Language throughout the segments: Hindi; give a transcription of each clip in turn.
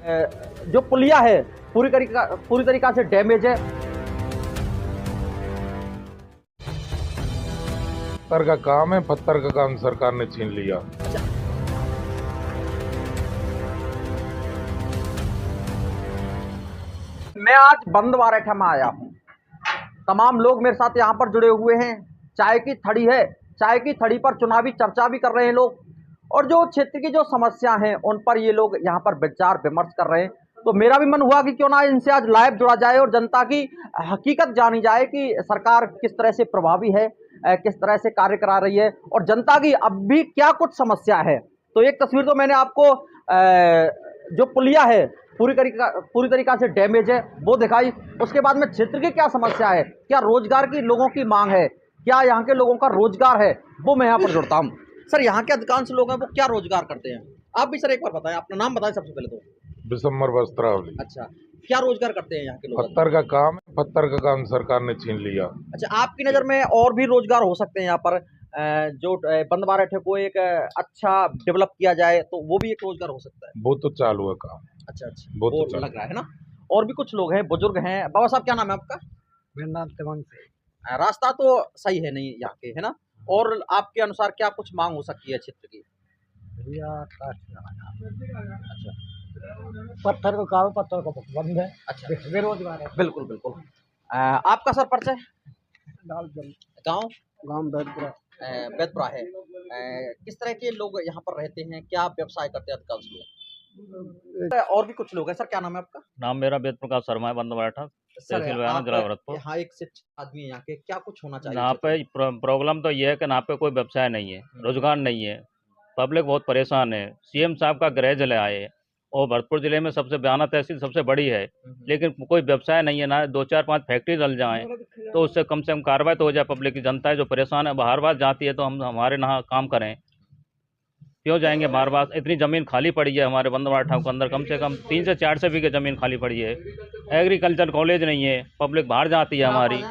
जो पुलिया है पूरी तरीका से डैमेज है। पत्थर का काम है, पत्थर का काम सरकार ने छीन लिया। मैं आज बंदवारेठा में आया हूँ। तमाम लोग मेरे साथ यहाँ पर जुड़े हुए हैं। चाय की थड़ी है, चाय की थड़ी पर चुनावी चर्चा भी कर रहे हैं लोग, और जो क्षेत्र की जो समस्या हैं उन पर ये लोग यहाँ पर विचार विमर्श कर रहे हैं। तो मेरा भी मन हुआ कि क्यों ना इनसे आज लाइव जुड़ा जाए और जनता की हकीकत जानी जाए कि सरकार किस तरह से प्रभावी है, किस तरह से कार्य करा रही है और जनता की अब भी क्या कुछ समस्या है। तो एक तस्वीर तो मैंने आपको जो पुलिया है पूरी तरीका से डैमेज है वो दिखाई। उसके बाद में क्षेत्र की क्या समस्या है, क्या रोजगार की लोगों की मांग है, क्या यहाँ के लोगों का रोजगार है, वो मैं यहाँ पर जुड़ता हूँ। सर, यहाँ के अधिकांश लोग हैं वो क्या रोजगार करते हैं? आप भी सर एक बार बताएं, अपना नाम बताएं सबसे पहले तो। बिशंबर वस्त्रावली। अच्छा, क्या रोजगार करते हैं यहाँ के लोग? पत्थर का काम है, पत्थर का काम सरकार ने छीन लिया। अच्छा, आपकी नज़र में और भी रोजगार हो सकते हैं यहाँ पर, जो बंदवारेठे को एक अच्छा डेवलप किया जाए तो वो भी एक रोजगार हो सकता है। वो तो चालू है काम। अच्छा अच्छा, वो वो तो लग रहा है ना। और भी कुछ लोग हैं, बुजुर्ग हैं। बाबा साहब, क्या नाम है आपका? मेरा नाम तिवान से। रास्ता तो सही है नहीं यहाँ के, है ना? और आपके अनुसार क्या कुछ मांग हो सकती है क्षेत्र की? भैया अच्छा पत्थर का काम, पत्थर का बंद है। अच्छा, बेरोजगार है। बिल्कुल बिल्कुल। आपका सर परिचय? दाल जल गाँव गांव बैठपुरा। बेदपुरा है। किस तरह के लोग यहाँ पर रहते हैं, क्या व्यवसाय करते हैं अधिकांश लोग? और भी कुछ लोग हैं। सर, क्या नाम है आपका? नाम मेरा वेद प्रकाश शर्मा है, बंदवारेठा, सर, तहसील बयाना, आप जिला भरतपुर। यहाँ एक शिक्षित आदमी है, यहाँ के क्या कुछ होना चाहिए यहाँ क्षेत्र पे में? प्रॉब्लम तो ये है कि यहाँ पे कोई व्यवसाय नहीं है, रोजगार नहीं है, पब्लिक बहुत परेशान है। सीएम साहब का गृह जिला आए और भरतपुर जिले में सबसे बयाना तहसील सबसे बड़ी है, लेकिन कोई व्यवसाय नहीं है। ना 2-4-5 फैक्ट्री डल जाएं तो उससे कम से कम कार्रवाई तो हो जाए। पब्लिक की जनता है जो परेशान है, बाहर बार जाती है तो हम हमारे यहाँ काम करें, क्यों जाएंगे बार बार? इतनी ज़मीन खाली पड़ी है हमारे बंदवारेठा के अंदर, कम से कम 3 से 4 बीघे ज़मीन खाली पड़ी है। एग्रीकल्चर कॉलेज नहीं है, पब्लिक बाहर जाती है हमारी,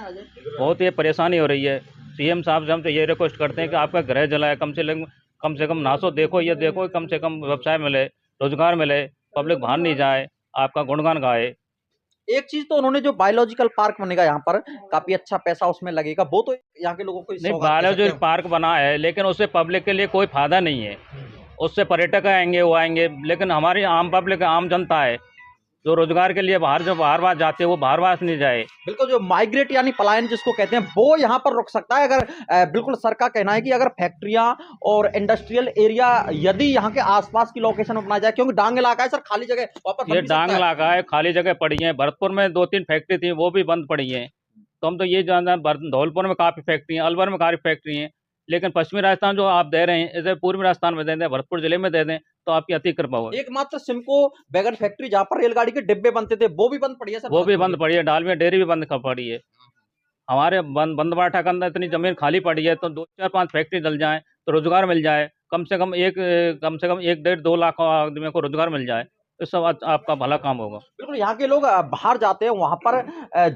बहुत ये परेशानी हो रही है। सीएम साहब से हम तो ये रिक्वेस्ट करते हैं कि आपका गृह जिला है, कम से कम नासो देखो, ये देखो कम से कम व्यवसाय मिले, रोजगार मिले, पब्लिक बाहर नहीं जाए, आपका गुणगान गाए। एक चीज तो उन्होंने जो बायोलॉजिकल पार्क बनेगा यहाँ पर, काफी अच्छा पैसा उसमें लगेगा, वो तो यहाँ के लोगों को नहीं, सौगात दे सकते बायोलॉजिकल हैं। पार्क बना है लेकिन उससे पब्लिक के लिए कोई फायदा नहीं है। उससे पर्यटक आएंगे, वो आएंगे, लेकिन हमारी आम पब्लिक, आम जनता है जो रोजगार के लिए बाहर बार जाते हैं, वो बाहर नहीं जाए। बिल्कुल, जो माइग्रेट यानी पलायन जिसको कहते हैं, वो यहाँ पर रुक सकता है अगर बिल्कुल सर का कहना है कि अगर फैक्ट्रियां और इंडस्ट्रियल एरिया यदि यहाँ के आसपास की लोकेशन में बनाया जाए, क्योंकि डांग इलाका है सर, खाली जगह वापस ये डांग इलाका है, खाली जगह पड़ी है। भरतपुर में 2-3 फैक्ट्री थी, वो भी बंद पड़ी है। तो हम तो ये जानते हैं, धौलपुर में काफ़ी फैक्ट्री हैं, अलवर में काफ़ी फैक्ट्री हैं, लेकिन पश्चिमी राजस्थान जो आप दे रहे हैं, इसे पूर्वी राजस्थान में दे दें, भरतपुर जिले में दे दें तो आपकी अति कृपा होगी। एकमात्र सिमको बैगन फैक्ट्री जहाँ पर रेलगाड़ी के डिब्बे बनते थे, वो भी बंद पड़ी है सर। वो भी बंद पड़ी है, डालमिया डेयरी भी बंद पड़ी है। हमारे बंदवारेठा के अंदर इतनी जमीन खाली पड़ी है, तो 2-4-5 फैक्ट्री डल जाए तो रोजगार मिल जाए, कम से कम 1-1.5-2 लाख आदमी को रोजगार मिल जाए, तो सब आपका भला काम होगा। बिल्कुल, यहाँ के लोग बाहर जाते हैं, वहां पर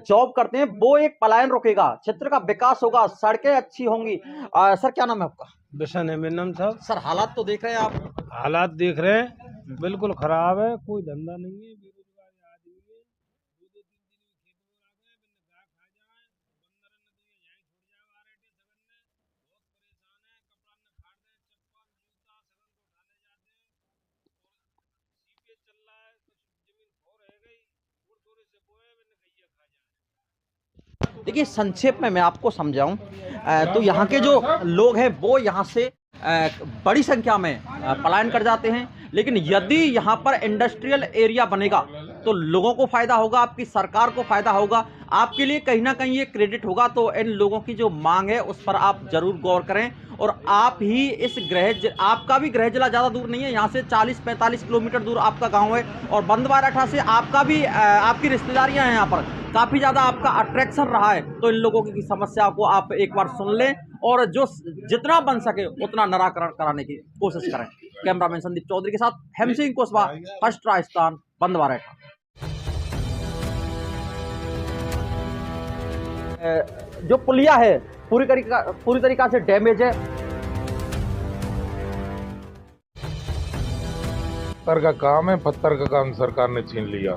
जॉब करते हैं, वो एक पलायन रुकेगा, क्षेत्र का विकास होगा, सड़कें अच्छी होंगी। सर, क्या नाम है आपका? बिशन है मेरा नाम साहब। सर, हालात तो देख रहे हैं आप। हालात देख रहे हैं, बिल्कुल खराब है, कोई धंधा नहीं है, बेरोजगार आदमी है। 2-2 3 दिन में खेतों में आ गए, मैंने गाय खा जाए, बंदर नदी में यहीं छोड़ जाए आ रहे थे सगन ने, बहुत परेशान है, कपड़ा ने फाड़ दे, चप्पल जूता सगन को उठा ले जाते हैं, और सीपीएस चल रहा है, कुछ जमीन खो रह गई, थोड़े थोड़े से बोए, मैंने गैया खा जाए। देखिए, संक्षेप में मैं आपको समझाऊं तो यहाँ के जो लोग हैं वो यहाँ से बड़ी संख्या में पलायन कर जाते हैं, लेकिन यदि यहाँ पर इंडस्ट्रियल एरिया बनेगा तो लोगों को फायदा होगा, आपकी सरकार को फायदा होगा, आपके लिए कहीं ना कहीं ये क्रेडिट होगा। तो इन लोगों की जो मांग है उस पर आप जरूर गौर करें, और आप ही इस आपका भी गृह जिला ज़्यादा दूर नहीं है, यहाँ से 40-45 किलोमीटर दूर आपका गांव है, और बंदवारेठा से आपका भी आपकी रिश्तेदारियां हैं यहाँ पर, काफ़ी ज़्यादा आपका अट्रैक्शन रहा है। तो इन लोगों की समस्या को आप एक बार सुन लें और जो जितना बन सके उतना निराकरण कराने की कोशिश करें। कैमरामैन संदीप चौधरी के साथ हेम सिंह कुशवाहा, फर्स्ट राजस्थान, बंदवारेठा। जो पुलिया है पूरी तरीका से डैमेज है। पत्थर का काम है, पत्थर का काम सरकार ने छीन लिया।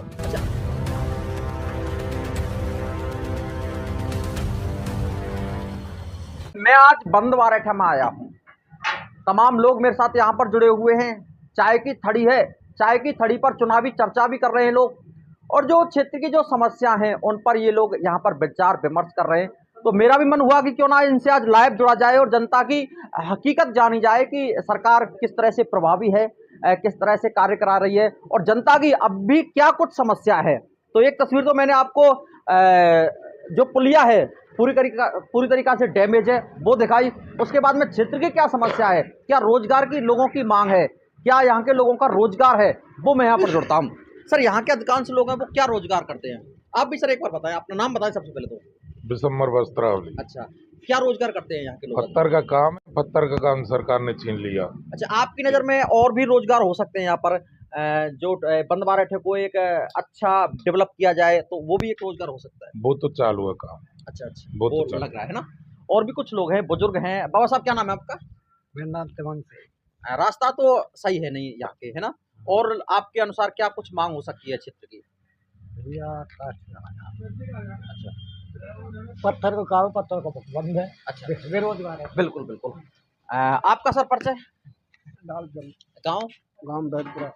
मैं आज बंद बारेठा में आया हूँ। तमाम लोग मेरे साथ यहाँ पर जुड़े हुए हैं। चाय की थड़ी है, चाय की थड़ी पर चुनावी चर्चा भी कर रहे हैं लोग, और जो क्षेत्र की जो समस्या हैं उन पर ये लोग यहाँ पर विचार विमर्श कर रहे हैं। तो मेरा भी मन हुआ कि क्यों ना इनसे आज लाइव जुड़ा जाए और जनता की हकीकत जानी जाए कि सरकार किस तरह से प्रभावी है, किस तरह से कार्य करा रही है और जनता की अब भी क्या कुछ समस्या है। तो एक तस्वीर तो मैंने आपको जो पुलिया है पूरी तरीका से डैमेज है वो दिखाई। उसके बाद में क्षेत्र की क्या समस्या है, क्या रोजगार की लोगों की मांग है, क्या यहाँ के लोगों का रोजगार है, वो मैं यहाँ पर जुड़ता हूँ। सर, यहाँ के अधिकांश लोग हैं वो क्या रोजगार करते हैं? आप भी सर एक बार बताएं, अपना नाम बताएं सबसे पहले तो। बिशंबर वस्त्रावली। अच्छा, क्या रोजगार करते हैं यहाँ के लोग? पत्थर का काम है, पत्थर का काम सरकार ने छीन लिया। अच्छा, आपकी नज़र में और भी रोजगार हो सकते हैं यहाँ पर, जो बंद बारेठे को एक अच्छा डेवलप किया जाए तो वो भी एक रोजगार हो सकता है। वो तो चालू है काम। अच्छा, वो वो तो लग रहा है ना। और भी कुछ लोग हैं, बुजुर्ग हैं। बाबा साहब, क्या नाम है आपका? मेरा नाम तिवांश है। रास्ता तो सही है नहीं यहाँ के, है ना? और आपके अनुसार क्या कुछ मांग हो सकती है क्षेत्र की? अच्छा, पत्थर का काम, पत्थर का बंद है। अच्छा, बेरोजगार है। बिल्कुल बिल्कुल। आपका सर परिचय? गाँव बैठपुरा।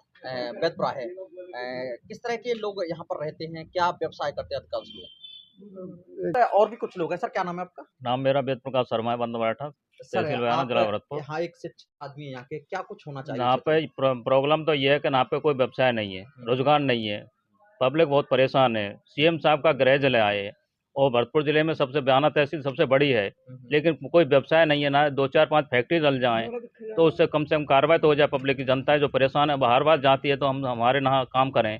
बैतपुरा है। किस तरह के लोग यहाँ पर रहते हैं, क्या व्यवसाय करते हैं अधिकांश लोग? और भी कुछ लोग हैं। सर, क्या नाम है आपका? नाम मेरा वेद प्रकाश शर्मा है, बंद बारेठा, तहसील बयाना, जिला भरतपुर। यहाँ एक शिक्षित आदमी है, यहाँ के क्या कुछ होना चाहिए? यहाँ पे प्रॉब्लम तो ये है कि यहाँ पे कोई व्यवसाय नहीं है, रोजगार नहीं है, पब्लिक बहुत परेशान है। सीएम साहब का गृह जिला है ये, और भरतपुर जिले में सबसे बयाना तहसील सबसे बड़ी है, लेकिन कोई व्यवसाय नहीं है। ना 2-4-5 फैक्ट्री डल जाएं तो उससे कम से कम कार्रवाई तो हो जाए। पब्लिक की जनता है जो परेशान है, बाहर बार जाती है तो हम हमारे यहाँ काम करें,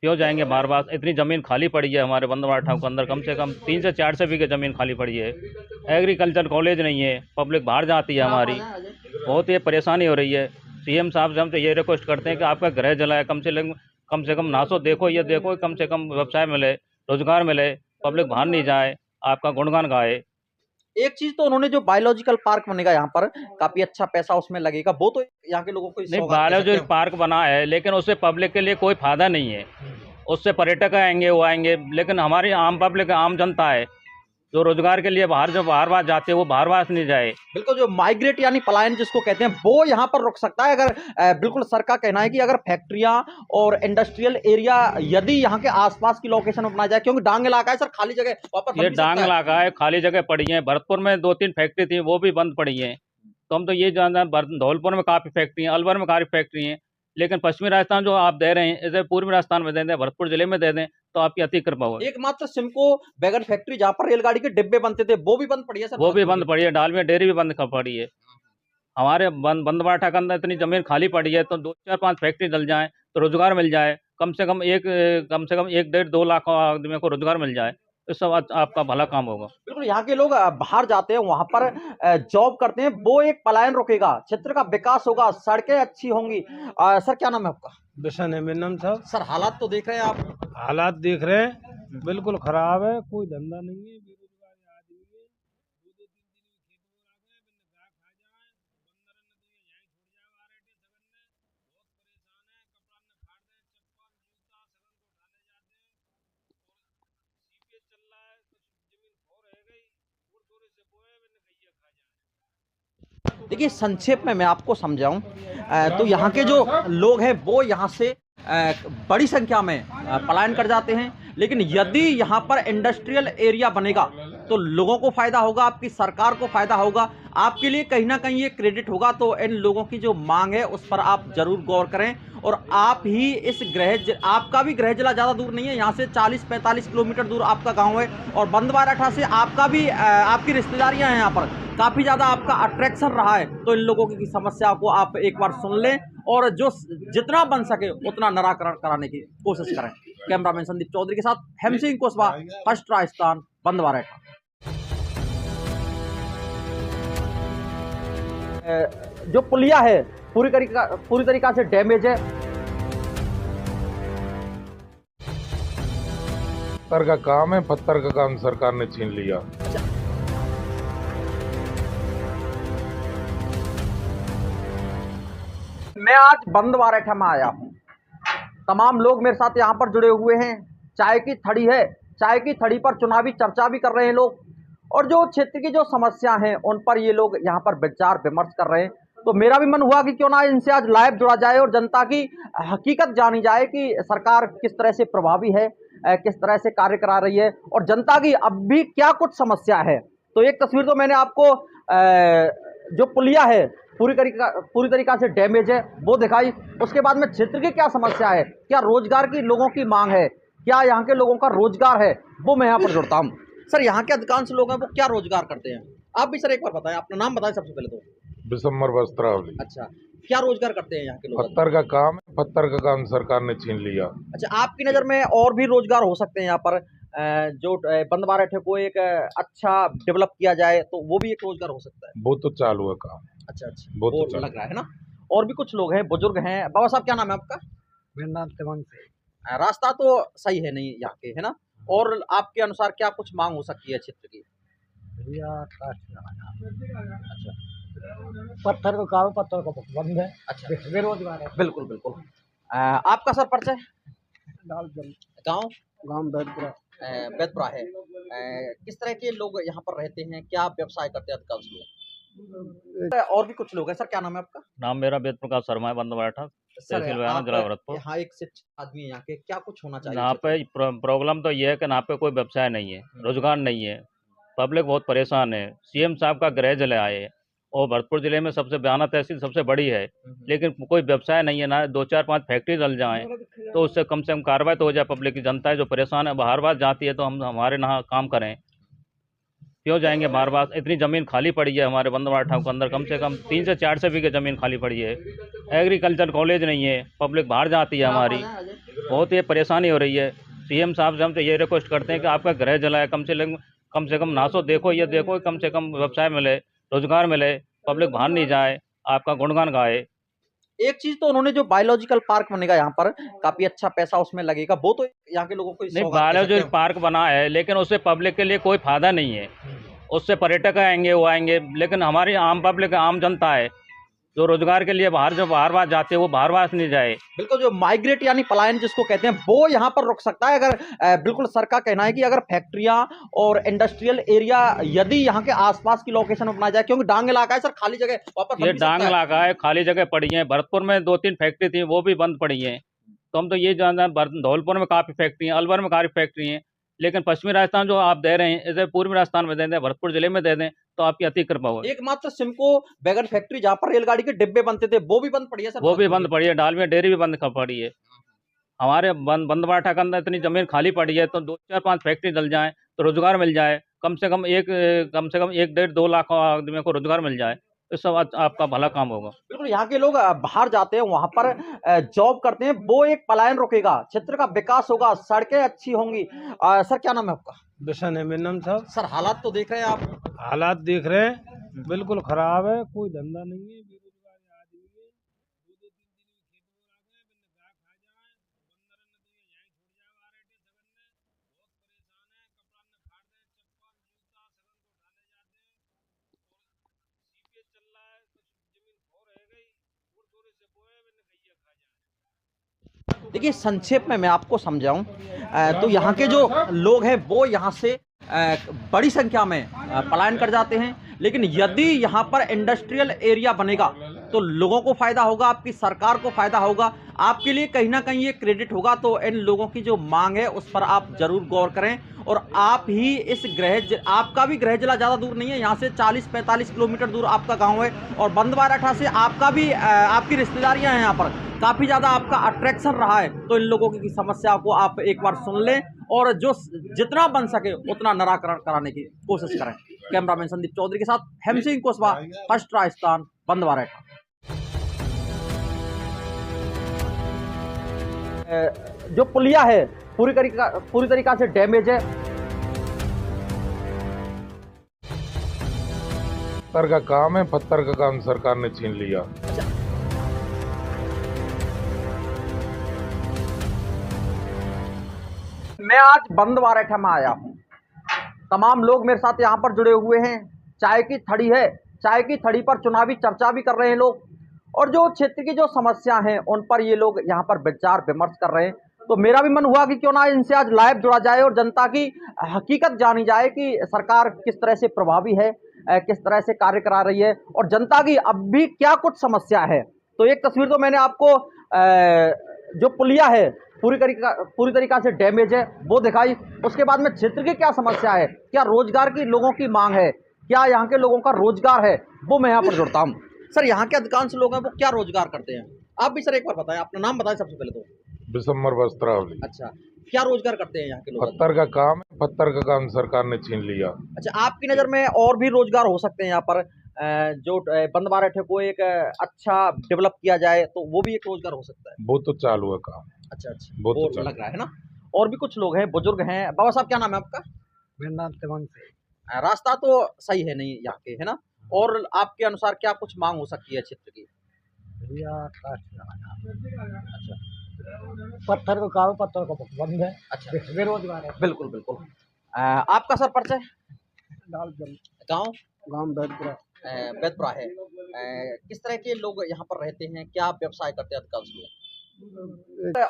क्यों जाएंगे बार बार? इतनी ज़मीन खाली पड़ी है हमारे बंद बारेठा के अंदर, कम से कम 3 से 4 बीघे ज़मीन खाली पड़ी है। एग्रीकल्चर कॉलेज नहीं है, पब्लिक बाहर जाती है हमारी, बहुत ये परेशानी हो रही है। सीएम साहब से हम तो ये रिक्वेस्ट करते हैं कि आपका गृह जिला है, कम से कम नासो देखो, ये देखो कम से कम व्यवसाय मिले, रोजगार मिले, पब्लिक बाहर नहीं जाए, आपका गुणगान गाए। एक चीज तो उन्होंने जो बायोलॉजिकल पार्क बनेगा यहाँ पर, काफी अच्छा पैसा उसमें लगेगा, वो तो यहाँ के लोगों को नहीं, बायोलॉजिकल पार्क बना है लेकिन उससे पब्लिक के लिए कोई फायदा नहीं है। उससे पर्यटक आएंगे, वो आएंगे, लेकिन हमारी आम पब्लिक, आम जनता है जो रोजगार के लिए बाहर बार जाते हैं, वो बाहर नहीं जाए। बिल्कुल, जो माइग्रेट यानी पलायन जिसको कहते हैं, वो यहाँ पर रुक सकता है अगर बिल्कुल सर का कहना है कि अगर फैक्ट्रियां और इंडस्ट्रियल एरिया यदि यहाँ के आसपास की लोकेशन में बनाया जाए, क्योंकि डांग इलाका है सर, खाली जगह वापस ये डांग इलाका है, खाली जगह पड़ी है। भरतपुर में 2-3 फैक्ट्री थी, वो भी बंद पड़ी है। तो हम तो ये जानते हैं, धौलपुर में काफ़ी फैक्ट्री हैं, अलवर में काफ़ी फैक्ट्री हैं, लेकिन पश्चिमी राजस्थान जो आप दे रहे हैं, इसे पूर्वी राजस्थान में दे दें, भरतपुर जिले में दे दें तो आपकी अति कृपा हो। एकमात्र सिमको बैगन फैक्ट्री जहाँ पर रेलगाड़ी के डिब्बे बनते थे, वो भी बंद पड़ी है सर। वो भी बंद पड़ी है। डालमिया डेयरी भी बंद पड़ी है। हमारे बंद बारेठा के अंदर इतनी जमीन खाली पड़ी है, तो 2-4-5 फैक्ट्री डल जाए तो रोजगार मिल जाए, कम से कम 1-1.5-2 लाख आदमी को रोजगार मिल जाए, तो सब आपका भला काम होगा। बिल्कुल, यहाँ के लोग बाहर जाते हैं, वहां पर जॉब करते हैं, वो एक पलायन रुकेगा, क्षेत्र का विकास होगा, सड़कें अच्छी होंगी। सर, क्या नाम है आपका? बिशन है मेरा नाम साहब। सर, हालात तो देख रहे हैं आप? हालात देख रहे हैं, बिल्कुल खराब है, कोई धंधा नहीं है, बेरोजगार आदमी है, 2-2 3 दिन में खेत में आ गए, मैंने गाय खा जाए, बंदर नदी यहीं छोड़ जाए वारेटे सगन ने, बहुत परेशान है, कपड़ा ने फाड़ दे, चप्पल जूता सगन को उठा ले जाते हैं, और सीपीएस चल रहा है तो जमीन खो रह गई, थोड़े थोड़े से बोए, मैंने गैया खा जाए। देखिए, संक्षेप में मैं आपको समझाऊं तो यहाँ के जो लोग हैं वो यहाँ से बड़ी संख्या में पलायन कर जाते हैं, लेकिन यदि यहाँ पर इंडस्ट्रियल एरिया बनेगा तो लोगों को फायदा होगा, आपकी सरकार को फायदा होगा, आपके लिए कहीं ना कहीं ये क्रेडिट होगा। तो इन लोगों की जो मांग है उस पर आप जरूर गौर करें, और आप ही इस आपका भी गृह जिला ज़्यादा दूर नहीं है, यहाँ से 40-45 किलोमीटर दूर आपका गांव है, और बंद बारेठा से आपका भी आपकी रिश्तेदारियां हैं, यहाँ पर काफ़ी ज़्यादा आपका अट्रैक्शन रहा है। तो इन लोगों की समस्या को आप एक बार सुन लें और जो जितना बन सके उतना निराकरण कराने की कोशिश करें। कैमरामैन संदीप चौधरी के साथ हेम सिंह कुशवाहा, फर्स्ट राजस्थान, बंद बारेठा। जो पुलिया है पूरी तरीका से डैमेज है। पत्थर का काम है, पत्थर का काम सरकार ने छीन लिया। मैं आज बंदवारेठा में आया हूँ। तमाम लोग मेरे साथ यहाँ पर जुड़े हुए हैं। चाय की थड़ी है, चाय की थड़ी पर चुनावी चर्चा भी कर रहे हैं लोग, और जो क्षेत्र की जो समस्या हैं उन पर ये लोग यहाँ पर विचार विमर्श कर रहे हैं। तो मेरा भी मन हुआ कि क्यों ना इनसे आज लाइव जुड़ा जाए और जनता की हकीकत जानी जाए कि सरकार किस तरह से प्रभावी है, किस तरह से कार्य करा रही है और जनता की अब भी क्या कुछ समस्या है। तो एक तस्वीर तो मैंने आपको जो पुलिया है पूरी तरीका से डैमेज है वो दिखाई। उसके बाद में क्षेत्र की क्या समस्या है, क्या रोजगार की लोगों की मांग है, क्या यहाँ के लोगों का रोजगार है, वो मैं यहाँ पर जुड़ता हूँ। सर, यहाँ के अधिकांश लोग हैं वो क्या रोजगार करते हैं? आप भी सर एक बार बताएं, अपना नाम बताएं सबसे पहले तो। बिशंबर वस्त्रावली। अच्छा, क्या रोजगार करते हैं यहाँ के लोग? पत्थर का काम है, पत्थर का काम सरकार ने छीन लिया। अच्छा, आपकी नज़र में और भी रोजगार हो सकते हैं यहाँ पर, जो बंदवारेठे को एक अच्छा डेवलप किया जाए तो वो भी एक रोजगार हो सकता है। वो तो चालू है काम। अच्छा, वो वो तो लग रहा है ना। और भी कुछ लोग हैं, बुजुर्ग हैं। बाबा साहब, क्या नाम है आपका? मेरा नाम तिवान से। रास्ता तो सही है नहीं यहाँ के, है ना? और आपके अनुसार क्या कुछ मांग हो सकती है क्षेत्र की? अच्छा, पत्थर का काम, पत्थर का बंद है। अच्छा, बेरोजगार है। बिल्कुल बिल्कुल। आपका सर परिचय? गाँव बैठपुरा। बेदपुरा है। किस तरह के लोग यहाँ पर रहते हैं, क्या व्यवसाय करते हैं अधिकांश लोग? और भी कुछ लोग हैं। सर, क्या नाम है आपका? नाम मेरा वेद प्रकाश शर्मा है, बंदवारेठा तहसील बयाना, आप जिला भरतपुर। यहाँ एक शिक्षित आदमी है, यहाँ के क्या कुछ होना चाहिए यहाँ क्षेत्र पे प्रॉब्लम तो ये है कि यहाँ पे कोई व्यवसाय नहीं है, रोजगार नहीं है, पब्लिक बहुत परेशान है। सीएम साहब का गृह जिले आए और भरतपुर जिले में सबसे बयाना तहसील सबसे बड़ी है, लेकिन कोई व्यवसाय नहीं है। ना 2-4-5 फैक्ट्री डल जाएं तो उससे कम से कम कार्रवाई तो हो जाए। पब्लिक की जनता है जो परेशान है, बाहर बाहर जाती है तो हम हमारे यहाँ काम करें, क्यों जाएंगे बार बार? इतनी ज़मीन खाली पड़ी है हमारे बंदवारेठा के अंदर, कम से कम 3 से 4 बीघे ज़मीन खाली पड़ी है। एग्रीकल्चर कॉलेज नहीं है, पब्लिक बाहर जाती है हमारी, बहुत ये परेशानी हो रही है। सीएम साहब से हम तो ये रिक्वेस्ट करते हैं कि आपका गृह जिला है, कम से कम नासो देखो, ये देखो कम से कम व्यवसाय मिले, रोजगार मिले, पब्लिक बाहर नहीं जाए, आपका गुणगान गाए। एक चीज तो उन्होंने जो बायोलॉजिकल पार्क बनेगा यहाँ पर, काफी अच्छा पैसा उसमें लगेगा, वो तो यहाँ के लोगों को नहीं, बायोलॉजिकल पार्क बना है लेकिन उससे पब्लिक के लिए कोई फायदा नहीं है। उससे पर्यटक आएंगे, वो आएंगे, लेकिन हमारी आम पब्लिक, आम जनता है जो रोजगार के लिए बाहर जाते हैं, वो बाहर नहीं जाए। बिल्कुल, जो माइग्रेट यानी पलायन जिसको कहते हैं, वो यहाँ पर रुक सकता है अगर बिल्कुल सर का कहना है कि अगर फैक्ट्रियां और इंडस्ट्रियल एरिया यदि यहाँ के आसपास की लोकेशन में बनाया जाए, क्योंकि डांग इलाका है सर, खाली जगह वापस ये डांग इलाका है, खाली जगह पड़ी है। भरतपुर में 2-3 फैक्ट्री थी, वो भी बंद पड़ी है। तो हम तो ये जानते हैं, धौलपुर में काफ़ी फैक्ट्री हैं, अलवर में काफ़ी फैक्ट्री हैं, लेकिन पश्चिमी राजस्थान जो आप दे रहे हैं, इसे पूर्वी राजस्थान में दे दें, भरतपुर जिले में दे दें तो आपकी अति कृपा हो। एकमात्र सिमको बैगन फैक्ट्री जहाँ पर रेलगाड़ी के डिब्बे बनते थे वो भी बंद पड़ी है सर? वो भी बंद पड़ी है। डालमिया डेयरी भी बंद पड़ी है। हमारे बंदवारेठा के अंदर इतनी जमीन खाली पड़ी है, तो 2-4-5 फैक्ट्री डल जाए तो रोजगार मिल जाए, कम से कम 1-1.5-2 लाख आदमी को रोजगार मिल जाए, तो सब आपका भला काम होगा। बिल्कुल, यहाँ के लोग बाहर जाते हैं, वहां पर जॉब करते हैं, वो एक पलायन रुकेगा, क्षेत्र का विकास होगा, सड़कें अच्छी होंगी। सर, क्या नाम है आपका? बिशन है मेरा नाम साहब। सर, हालात तो देख रहे हैं आप? हालात देख रहे हैं, बिल्कुल खराब है, कोई धंधा नहीं है, बेरोजगार आदमी है। 2-2 3 दिन में खेत में आ गए, बिन गाय खा जाए, बंदर न दिए यहीं छोड़ जाए वारेटे सगन ने, बहुत परेशान है। कपड़ा न फाड़ दे, चप्पल जूता सगन को उठाने जाते हैं, और सीपीएस चल रहा है, कुछ जमीन खो रह गई, थोड़े से बोए बिन गैया खा जाए। देखिए, संक्षेप में मैं आपको समझाऊं तो यहाँ के जो लोग हैं वो यहाँ से बड़ी संख्या में पलायन कर जाते हैं, लेकिन यदि यहाँ पर इंडस्ट्रियल एरिया बनेगा तो लोगों को फायदा होगा, आपकी सरकार को फायदा होगा, आपके लिए कहीं ना कहीं ये क्रेडिट होगा। तो इन लोगों की जो मांग है उस पर आप जरूर गौर करें। और आप ही इस आपका भी गृह जिला ज़्यादा दूर नहीं है, यहाँ से 40-45 किलोमीटर दूर आपका गाँव है, और बंदवारेठा से आपका भी आपकी रिश्तेदारियाँ हैं यहाँ पर, काफ़ी ज़्यादा आपका अट्रैक्शन रहा है। तो इन लोगों की समस्या को आप एक बार सुन लें और जो जितना बन सके उतना निराकरण कराने की कोशिश करें। कैमरामैन संदीप चौधरी के साथ हेम सिंह कुशवाहा, फर्स्ट राजस्थान, बंदवारेठा। जो पुलिया है पूरी तरीका से डैमेज है। पत्थर का काम है, पत्थर का काम सरकार ने छीन लिया। मैं आज बंदवारेठा में आया हूँ। तमाम लोग मेरे साथ यहाँ पर जुड़े हुए हैं। चाय की थड़ी है, चाय की थड़ी पर चुनावी चर्चा भी कर रहे हैं लोग, और जो क्षेत्र की जो समस्या हैं उन पर ये लोग यहाँ पर विचार विमर्श कर रहे हैं। तो मेरा भी मन हुआ कि क्यों ना इनसे आज लाइव जुड़ा जाए और जनता की हकीकत जानी जाए कि सरकार किस तरह से प्रभावी है, किस तरह से कार्य करा रही है और जनता की अब भी क्या कुछ समस्या है। तो एक तस्वीर तो मैंने आपको जो पुलिया है पूरी तरीका से डैमेज है वो दिखाई। उसके बाद में क्षेत्र की क्या समस्या है, क्या रोजगार की लोगों की मांग है, क्या यहाँ के लोगों का रोजगार है, वो मैं यहाँ पर जुड़ता हूँ। सर, यहाँ के अधिकांश लोग हैं वो क्या रोजगार करते हैं? आप भी सर एक बार बताएं, अपना नाम बताएं सबसे पहले तो। बिशंबर वस्त्रावली। अच्छा, क्या रोजगार करते हैं यहाँ के लोग? पत्थर का काम है, पत्थर का काम सरकार ने छीन लिया। अच्छा, आपकी नज़र में और भी रोजगार हो सकते हैं यहाँ पर, जो बंदवारा ठेके को एक अच्छा डेवलप किया जाए तो वो भी एक रोजगार हो सकता है? वो तो चालू है काम। अच्छा, वो वो तो लग रहा है ना। और भी कुछ लोग हैं, बुजुर्ग हैं। बाबा साहब, क्या नाम है आपका? मेरा नाम तिवान से। रास्ता तो सही है नहीं यहाँ के, है ना? और आपके अनुसार क्या कुछ मांग हो सकती है क्षेत्र की? अच्छा, पत्थर का काम, पत्थर का बंद है। अच्छा, बेरोजगार है। बिल्कुल बिल्कुल। आपका सर परिचय? गाँव बैठपुरा। बैतपुरा है। किस तरह के लोग यहाँ पर रहते हैं, क्या व्यवसाय करते हैं अधिकांश लोग?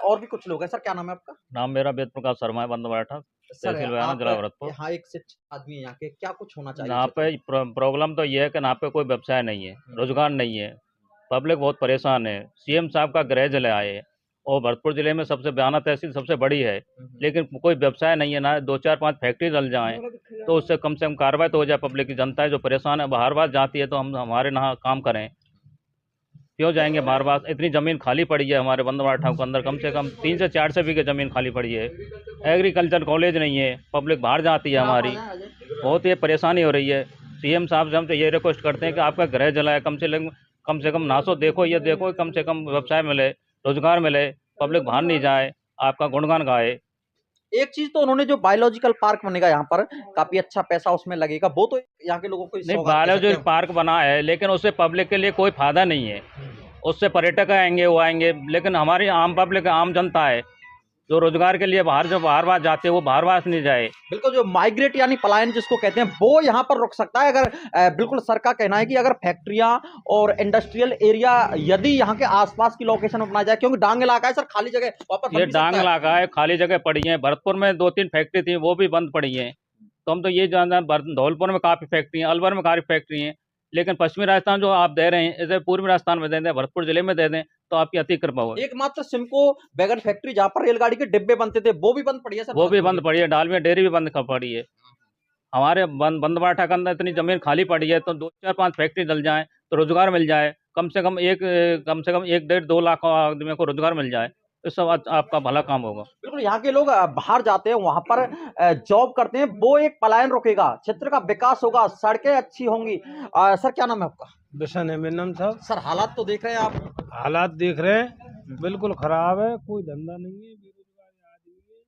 और भी कुछ लोग हैं। सर, क्या नाम है आपका? नाम मेरा वेद प्रकाश शर्मा है, बंदवारा सर, तहसील बयाना, आप जिला भरतपुर। यहाँ एक शिक्षित आदमी है, यहाँ के क्या कुछ होना चाहिए? यहाँ पे प्रॉब्लम तो ये है कि यहाँ पे कोई व्यवसाय नहीं है, रोजगार नहीं है, पब्लिक बहुत परेशान है। सीएम साहब का गृह जिला है और भरतपुर जिले में सबसे बयाना तहसील सबसे बड़ी है, लेकिन कोई व्यवसाय नहीं है। ना 2-4-5 फैक्ट्री डल जाएं तो उससे कम से कम कार्रवाई तो हो जाए। पब्लिक की जनता है जो परेशान है, बाहर बार जाती है तो हम हमारे यहाँ काम करें, क्यों जाएंगे बार बार? इतनी ज़मीन खाली पड़ी है हमारे बंदवारा ठाव के अंदर, कम से कम 3 से 4 से बीघे ज़मीन खाली पड़ी है। एग्रीकल्चर कॉलेज नहीं है, पब्लिक बाहर जाती है हमारी, बहुत ये परेशानी हो रही है। सीएम साहब से हम तो ये रिक्वेस्ट करते हैं कि आपका गृह जिला है, कम से कम नासो देखो, ये देखो कम से कम व्यवसाय मिले, रोजगार मिले, पब्लिक बाहर नहीं जाए, आपका गुणगान गाए। एक चीज तो उन्होंने जो बायोलॉजिकल पार्क बनेगा यहाँ पर, काफी अच्छा पैसा उसमें लगेगा, वो तो यहाँ के लोगों को नहीं, बायोलॉजिकल पार्क बना है लेकिन उससे पब्लिक के लिए कोई फायदा नहीं है। उससे पर्यटक आएंगे, वो आएंगे, लेकिन हमारी आम पब्लिक, आम जनता है जो रोजगार के लिए बाहर बार जाते हैं, वो बाहर नहीं जाए। बिल्कुल, जो माइग्रेट यानी पलायन जिसको कहते हैं, वो यहाँ पर रुक सकता है अगर बिल्कुल सर का कहना है कि अगर फैक्ट्रियां और इंडस्ट्रियल एरिया यदि यहाँ के आसपास की लोकेशन में बनाया जाए, क्योंकि डांग इलाका है सर, खाली जगह वापस ये डांग इलाका है, खाली जगह पड़ी है। भरतपुर में 2-3 फैक्ट्री थी, वो भी बंद पड़ी है। तो हम तो ये जानते हैं धौलपुर में काफ़ी फैक्ट्री हैं, अलवर में काफ़ी फैक्ट्री हैं, लेकिन पश्चिमी राजस्थान जो आप दे रहे हैं, इसे पूर्वी राजस्थान में दे दें, भरतपुर जिले में दे दें तो आपकी अति कृपा हो। एकमात्र सिमको बैगन फैक्ट्री जहाँ पर रेलगाड़ी के डिब्बे बनते थे, वो भी बंद पड़ी है सर? वो भी बंद पड़ी है। डालमिया डेयरी भी बंद पड़ी है। हमारे बंदवारा के अंदर इतनी जमीन खाली पड़ी है, तो 2-4-5 फैक्ट्री डल जाए तो रोजगार मिल जाए, कम से कम 1-1.5-2 लाख आदमी को रोजगार मिल जाए, तो सब आपका भला काम होगा। बिल्कुल, यहाँ के लोग बाहर जाते हैं, वहां पर जॉब करते हैं, वो एक पलायन रुकेगा, क्षेत्र का विकास होगा, सड़कें अच्छी होंगी। सर, क्या नाम है आपका? बिशन है मेरा नाम साहब। सर, हालात तो देख रहे हैं आप? हालात देख रहे हैं, बिल्कुल खराब है, कोई धंधा नहीं है, बेरोजगार आदमी है।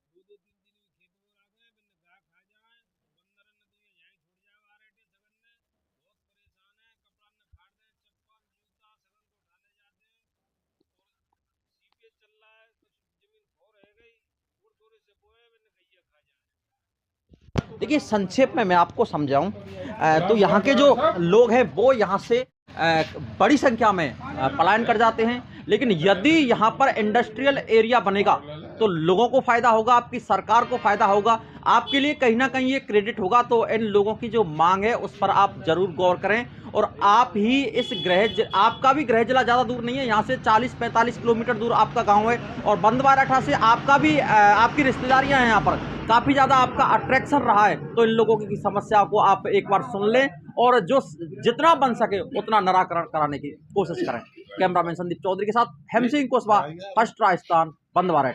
2-2-3 दिन खेतों में आ गए, मैंने गाय खा जाए, बंदर नदी में यहीं छोड़ जाए आ रहे थे सगन ने, बहुत परेशान है, कपड़ा ने फाड़ दे, चप्पल जूता सगन को उठा ले जाते हैं, और सीपीएस चल रहा है, कुछ जमीन खो रह गई, थोड़े से बोए, मैंने कहिए खा जाए। देखिए, संक्षेप में मैं आपको समझाऊं तो यहाँ के जो लोग हैं वो यहाँ से बड़ी संख्या में पलायन कर जाते हैं, लेकिन यदि यहाँ पर इंडस्ट्रियल एरिया बनेगा तो लोगों को फायदा होगा, आपकी सरकार को फायदा होगा, आपके लिए कहीं ना कहीं ये क्रेडिट होगा। तो इन लोगों की जो मांग है उस पर आप जरूर गौर करें, और आप ही इस आपका भी गृह जिला ज़्यादा दूर नहीं है, यहाँ से 40-45 किलोमीटर दूर आपका गांव है, और बंदवारा से आपका भी आपकी रिश्तेदारियां हैं यहाँ पर, काफ़ी ज़्यादा आपका अट्रैक्शन रहा है। तो इन लोगों की समस्या को आप एक बार सुन लें और जो जितना बन सके उतना निराकरण कराने की कोशिश करें। कैमरामैन संदीप चौधरी के साथ हेम सिंह कुशवाहा, फर्स्ट राजस्थान, बंदवारा।